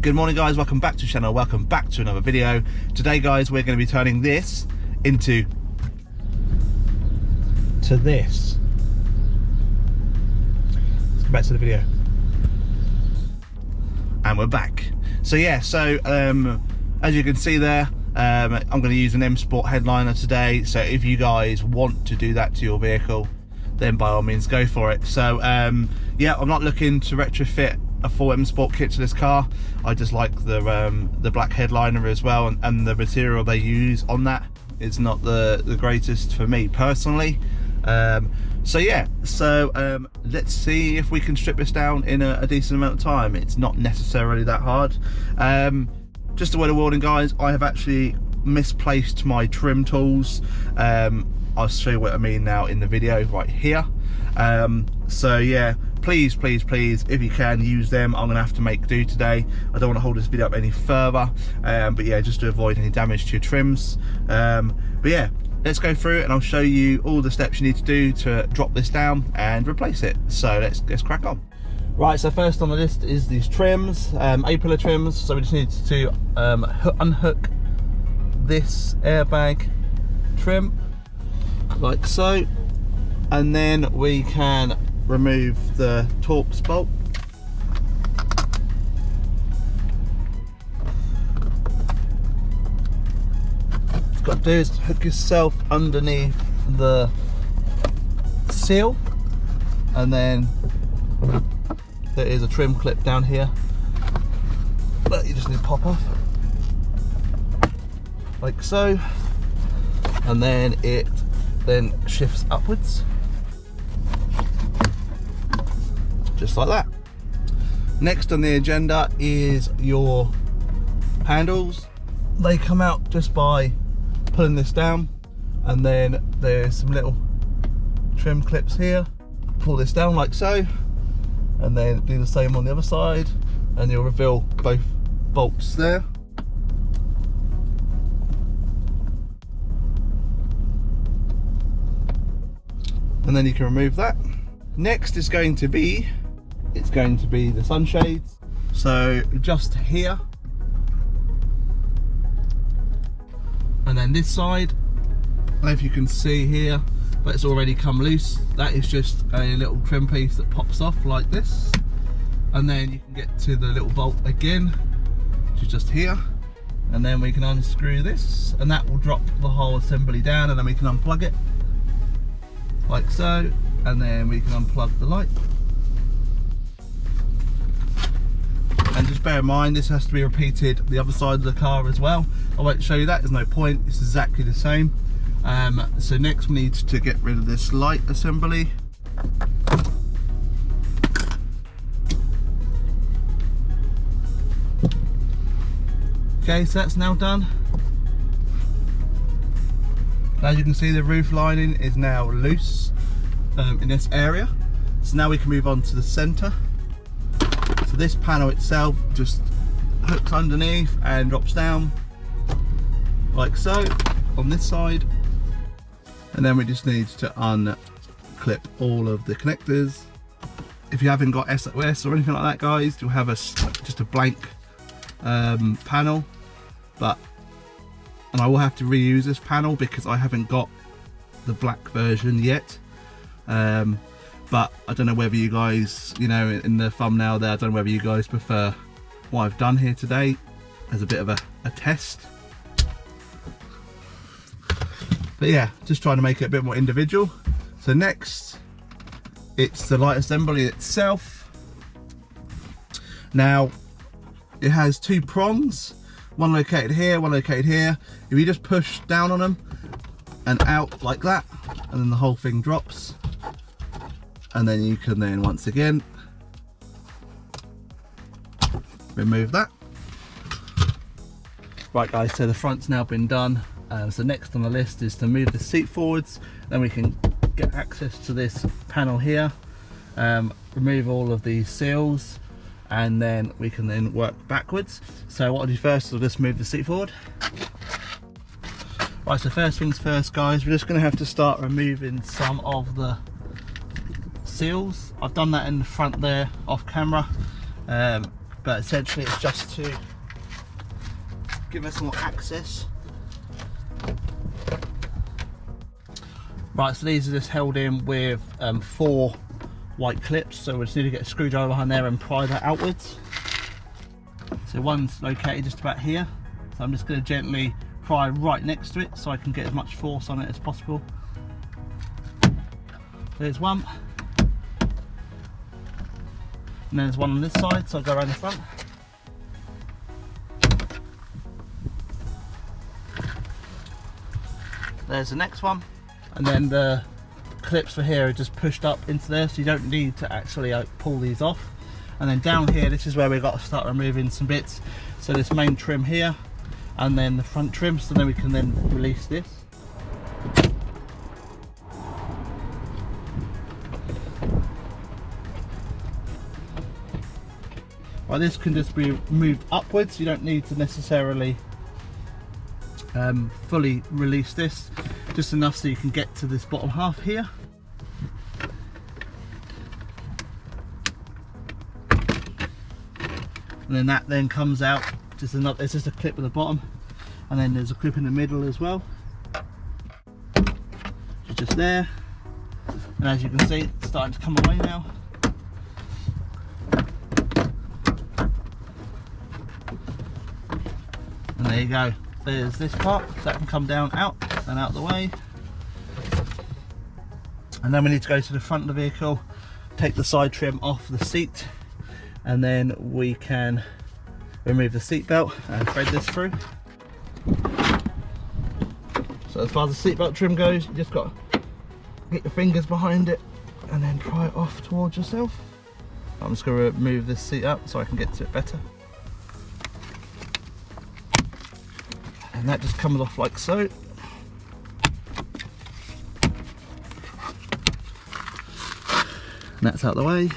Good morning guys, welcome back to the channel, welcome back to another video. Today guys, we're going to be turning this into this. Let's go back to the video. And we're back. So yeah, as you can see there, I'm going to use an M Sport headliner today. So if you guys want to do that to your vehicle, then by all means go for it. So yeah, I'm not looking to retrofit a full M Sport kit to this car. I just like the black headliner as well, and the material they use on that is not the greatest for me personally. So yeah, let's see if we can strip this down in a decent amount of time. It's not necessarily that hard. Just a word of warning guys, I have actually misplaced my trim tools. I'll show you what I mean now in the video right here. So yeah, please if you can use them. I'm gonna have to make do today. I don't want to hold this video up any further, but yeah, just to avoid any damage to your trims. But yeah, let's go through it and I'll show you all the steps you need to do to drop this down and replace it. So let's crack on. Right, so first on the list is these trims, A-pillar trims. So we just need to unhook this airbag trim like so, and then we can remove the Torx bolt. What you've got to do is hook yourself underneath the seal, and then there is a trim clip down here that you just need to pop off like so, and then it shifts upwards just like that. Next on the agenda is your handles. They come out just by pulling this down, and then there's some little trim clips here. Pull this down like so, and then do the same on the other side, and you'll reveal both bolts there. And then you can remove that. Next is going to be the sunshades. So just here, and then this side, I don't know if you can see here, but it's already come loose. That is just a little trim piece that pops off like this, and then you can get to the little bolt again, which is just here, and then we can unscrew this, and that will drop the whole assembly down, and then we can unplug it like so, and then we can unplug the light. And just bear in mind, this has to be repeated the other side of the car as well. I won't show you that, there's no point, it's exactly the same. So next we need to get rid of this light assembly. Okay, so that's now done. As you can see, the roof lining is now loose in this area. So now we can move on to the center. So this panel itself just hooks underneath and drops down like so on this side. And then we just need to unclip all of the connectors. If you haven't got SOS or anything like that guys, you'll have just a blank panel, and I will have to reuse this panel because I haven't got the black version yet. But I don't know whether you guys, you know, in the thumbnail there, I don't know whether you guys prefer what I've done here today as a bit of a test. But yeah, just trying to make it a bit more individual. So next, it's the light assembly itself. Now, it has two prongs, one located here, one located here. If you just push down on them and out like that, and then the whole thing drops. And then you can then once again remove that. Right guys, so the front's now been done. So next on the list is to move the seat forwards, then we can get access to this panel here, remove all of these seals, and then we can then work backwards. So what I'll do first is I'll just move the seat forward. Right, so first things first guys, we're just going to have to start removing some of the seals. I've done that in the front there off camera, but essentially it's just to give us more access. Right, so these are just held in with 4 white clips, so we just need to get a screwdriver behind there and pry that outwards. So one's located just about here, so I'm just going to gently pry right next to it so I can get as much force on it as possible. There's one, and then there's one on this side, so I'll go around the front. There's the next one, and then the clips for here are just pushed up into there, so you don't need to actually pull these off. And then down here, this is where we've got to start removing some bits. So this main trim here, and then the front trim, so then we can then release this. Right, this can just be moved upwards, you don't need to necessarily fully release this, just enough so you can get to this bottom half here. And then that then comes out, just another, it's just a clip at the bottom, and then there's a clip in the middle as well, just there. And as you can see, it's starting to come away now. And there you go, there's this part, so that can come down, out and out the way. And then we need to go to the front of the vehicle, take the side trim off the seat, and then we can remove the seat belt and thread this through. So as far as the seat belt trim goes, you just got to get your fingers behind it and then pry it off towards yourself. I'm just going to move this seat up so I can get to it better. And that just comes off like so. And that's out the way.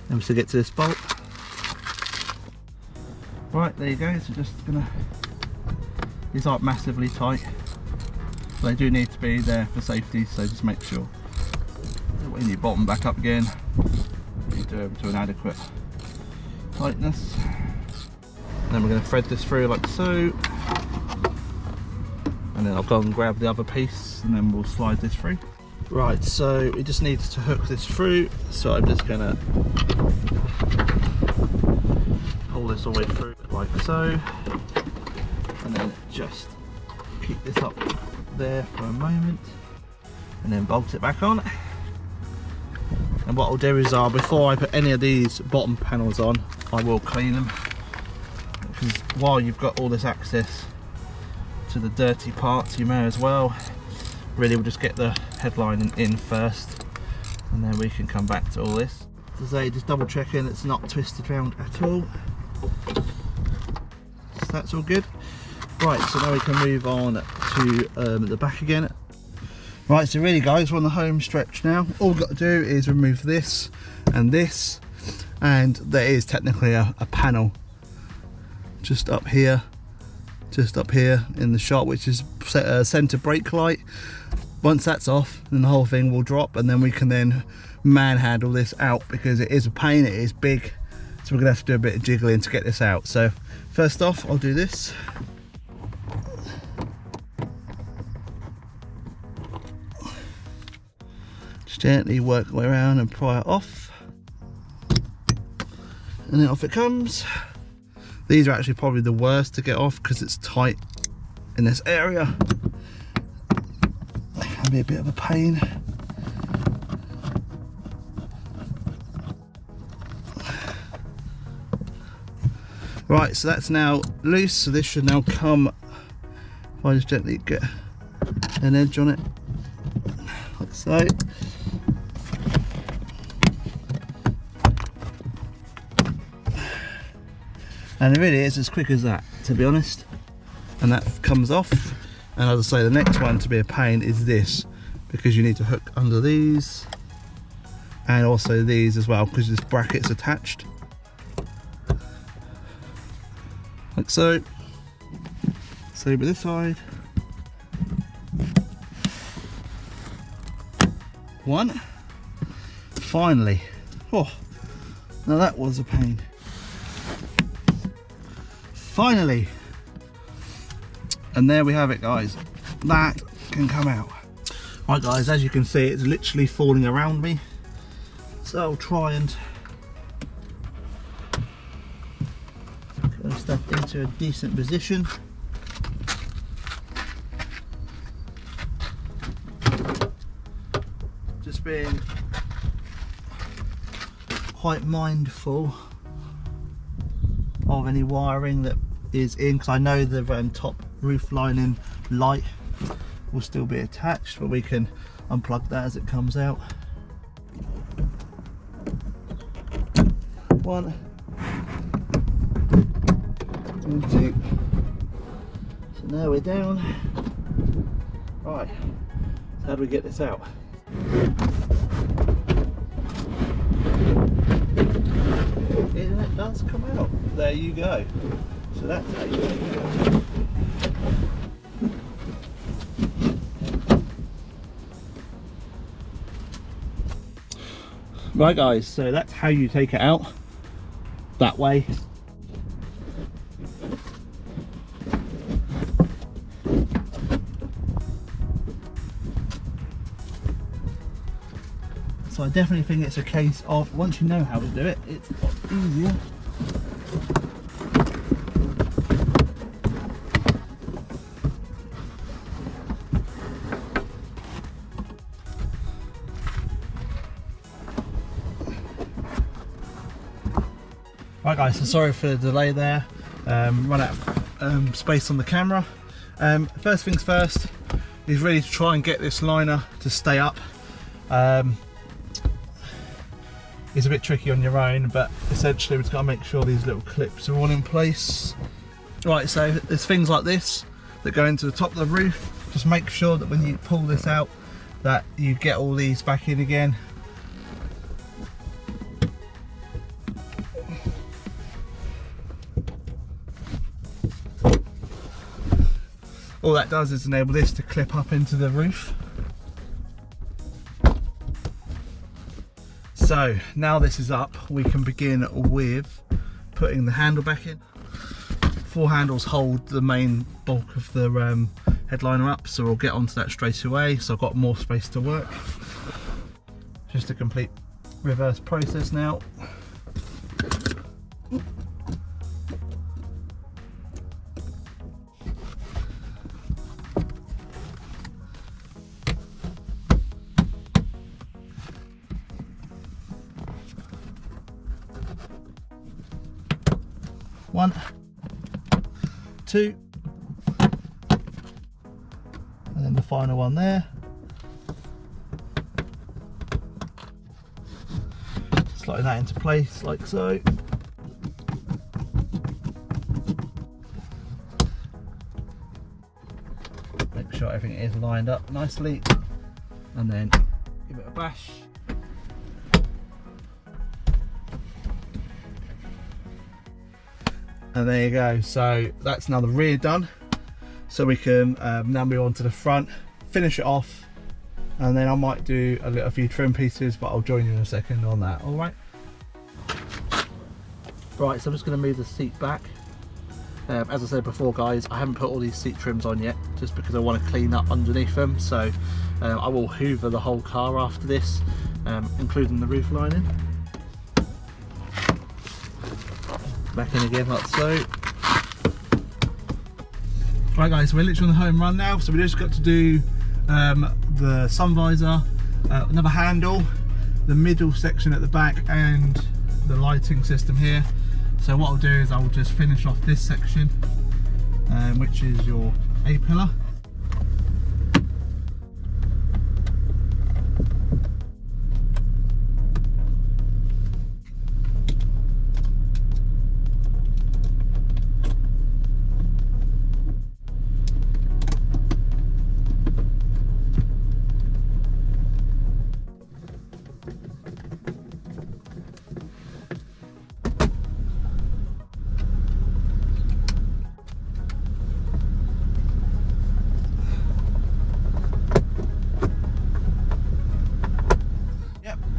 And we still get to this bolt. Right, there you go. So just gonna, these aren't massively tight, but they do need to be there for safety, so just make sure when you bottom back up again, you do it to an adequate tightness. And then we're going to thread this through like so, and then I'll go and grab the other piece and then we'll slide this through. Right, so it just needs to hook this through, so I'm just going to pull this all the way through like so, and then just keep this up there for a moment and then bolt it back on. And what I'll do is before I put any of these bottom panels on, I will clean them, because while you've got all this access to the dirty parts, you may as well really we'll just get the headlining in first, and then we can come back to all this. As I say, just double checking it's not twisted round at all. So that's all good. Right, so now we can move on to the back again. Right, so really guys, we're on the home stretch now. All we've got to do is remove this, and there is technically a panel just up here in the shot, which is center brake light. Once that's off, then the whole thing will drop, and then we can then manhandle this out, because it is a pain, it is big, so we're gonna have to do a bit of jiggling to get this out. So first off, I'll do this. Just gently work my way around and pry it off, and then off it comes. These are actually probably the worst to get off because it's tight in this area. It can be a bit of a pain. Right, so that's now loose, so this should now come, if I just gently get an edge on it, like so. And it really is as quick as that, to be honest. And that comes off. And as I say, the next one to be a pain is this, because you need to hook under these and also these as well, because this bracket's attached. Like so. So with this side. One. Finally. Oh, now that was a pain. finally. And there we have it, guys. That can come out. Right guys, as you can see, it's literally falling around me. So I'll try and get the stuff into a decent position. Just being quite mindful of any wiring that is in, because I know the top roof lining light will still be attached, but we can unplug that as it comes out. One, two. So now we're down. Right, so how do we get this out? And it does come out. There you go. So that's how you take it out. Right guys, so that's how you take it out, that way. So I definitely think it's a case of, once you know how to do it, it's a lot easier. Right guys, so sorry for the delay there, run out of space on the camera. First things first is really to try and get this liner to stay up. It's a bit tricky on your own, but essentially we've got to make sure these little clips are all in place. Right, so there's things like this that go into the top of the roof. Just make sure that when you pull this out that you get all these back in again. All that does is enable this to clip up into the roof. So now this is up, we can begin with putting the handle back in. 4 handles hold the main bulk of the headliner up, so we'll get onto that straight away. So I've got more space to work. Just a complete reverse process now. One, two, and then the final one there. Sliding that into place like so. Make sure everything is lined up nicely, and then give it a bash. And there you go, so that's now the rear done. So we can now move on to the front, finish it off, and then I might do a few trim pieces, but I'll join you in a second on that, all right? Right, so I'm just gonna move the seat back. As I said before guys, I haven't put all these seat trims on yet, just because I want to clean up underneath them. So I will hoover the whole car after this, including the roof lining. Back in again like so. Right guys, so we're literally on the home run now, so we just got to do the sun visor, another handle, the middle section at the back, and the lighting system here. So what I'll do is I'll just finish off this section, which is your A-pillar.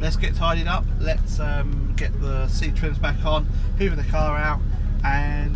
Let's get tidied up, let's get the seat trims back on, hoover the car out, and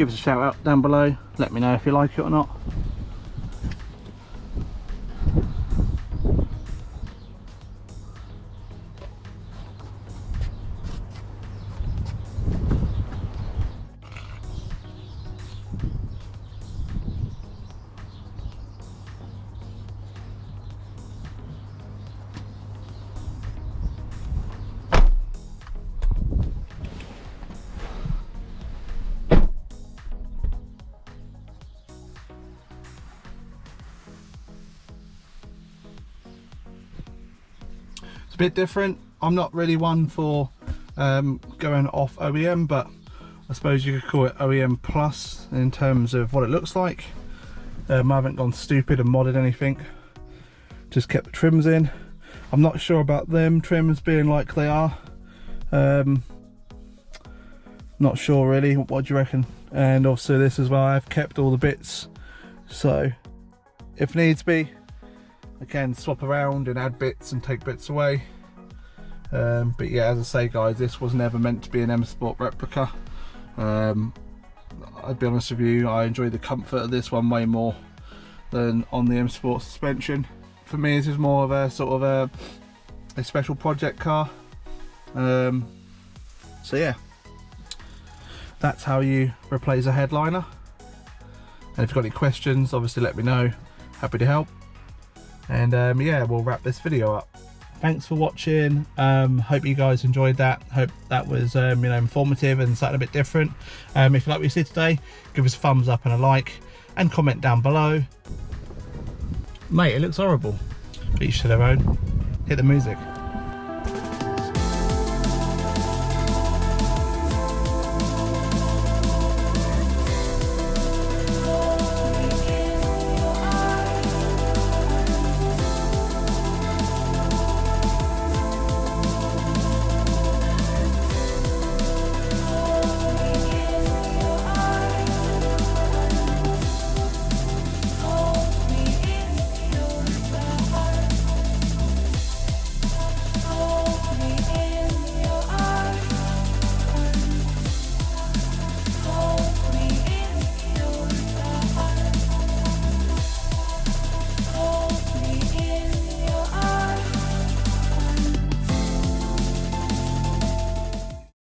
give us a shout out down below, let me know if you like it or not. Bit different. I'm not really one for going off OEM, but I suppose you could call it OEM plus in terms of what it looks like. I haven't gone stupid and modded anything, just kept the trims in. I'm not sure about them trims being like they are. Not sure really. What do you reckon? And also this as well, I've kept all the bits, so if needs be I can swap around and add bits and take bits away. But yeah, as I say guys, this was never meant to be an M Sport replica. I'd be honest with you, I enjoy the comfort of this one way more than on the M Sport suspension. For me, this is more of a sort of a special project car. So yeah, that's how you replace a headliner. And if you've got any questions, obviously let me know, happy to help. And yeah, we'll wrap this video up. Thanks for watching. Hope you guys enjoyed that. Hope that was you know, informative and something a bit different. If you like what you see today, give us a thumbs up and a like, and comment down below. Mate, it looks horrible. But each to their own. Hit the music.